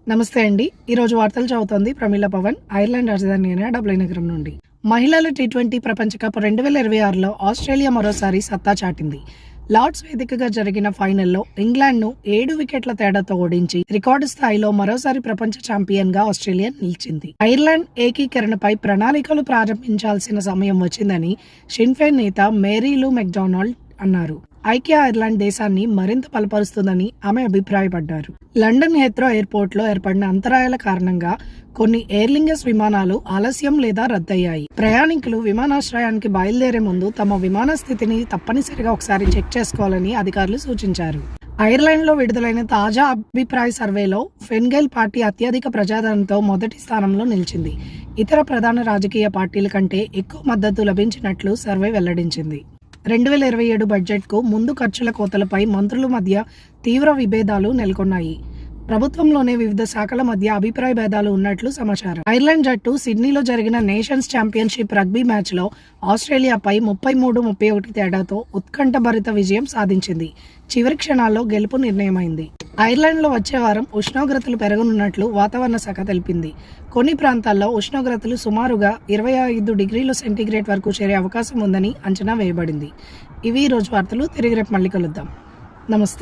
నమస్తే అండి. ఈరోజు వార్తలు చదువుతోంది ప్రమీల పవన్. ఐర్లాండ్ రాజధాని అయిన డబ్లిన్ నగరం నుండి. మహిళల టీ20 ప్రపంచ కప్ 2026లో ఆస్ట్రేలియా మరోసారి సత్తా చాటింది. లార్డ్స్ వేదికగా జరిగిన ఫైనల్లో ఇంగ్లాండ్ను 7 వికెట్ల తేడాతో ఓడించి రికార్డు స్థాయిలో మరోసారి ప్రపంచ ఛాంపియన్గా ఆస్ట్రేలియా నిలిచింది. ఐర్లాండ్ ఏకీకరణపై ప్రణాళికలు ప్రారంభించాల్సిన సమయం వచ్చిందని షిన్ఫెయిన్ నేత మేరీ లూ మెక్డొనాల్డ్ అన్నారు. ఐక్య ఐర్లాండ్ దేశాన్ని మరింత బలపరుస్తుందని ఆమె అభిప్రాయపడ్డారు. లండన్ హీత్రో ఎయిర్పోర్ట్లో ఏర్పడిన అంతరాయాల కారణంగా కొన్ని ఎయిర్ లింగస్ విమానాలు ఆలస్యం లేదా రద్దయ్యాయి. ప్రయాణికులు విమానాశ్రయానికి బయలుదేరే ముందు తమ విమాన స్థితిని తప్పనిసరిగా ఒకసారి చెక్ చేసుకోవాలని అధికారులు సూచించారు. ఐర్లాండ్లో విడుదలైన తాజా అభిప్రాయ సర్వేలో ఫిన్ గెయిల్ పార్టీ అత్యధిక ప్రజాదరణతో మొదటి స్థానంలో నిలిచింది. ఇతర ప్రధాన రాజకీయ పార్టీల కంటే ఎక్కువ మద్దతు లభించినట్లు సర్వే వెల్లడించింది. 2027 బడ్జెట్కు ముందు ఖర్చుల కోతలపై మంత్రుల మధ్య తీవ్ర విభేదాలు నెలకొన్నాయి. ప్రభుత్వంలోనే వివిధ శాఖల మధ్య అభిప్రాయ భేదాలు ఉన్నట్లు సమాచారం. ఐర్లాండ్ జట్టు సిడ్నీలో జరిగిన నేషన్స్ ఛాంపియన్షిప్ రగ్బీ మ్యాచ్లో ఆస్ట్రేలియాపై 33-31 తేడాతో ఉత్కంఠభరిత విజయం సాధించింది. చివరి క్షణాల్లో గెలుపు నిర్ణయమైంది. ఐర్లాండ్లో వచ్చే వారం ఉష్ణోగ్రతలు పెరగనున్నట్లు వాతావరణ శాఖ తెలిపింది. కొన్ని ప్రాంతాల్లో ఉష్ణోగ్రతలు సుమారుగా 25 డిగ్రీల సెంటీగ్రేడ్ వరకు చేరే అవకాశం ఉందని అంచనా వేయబడింది. ఇవి ఈ రోజు వార్తలు. తిరిగి రేపు మళ్ళీ కలుద్దాం. నమస్తే.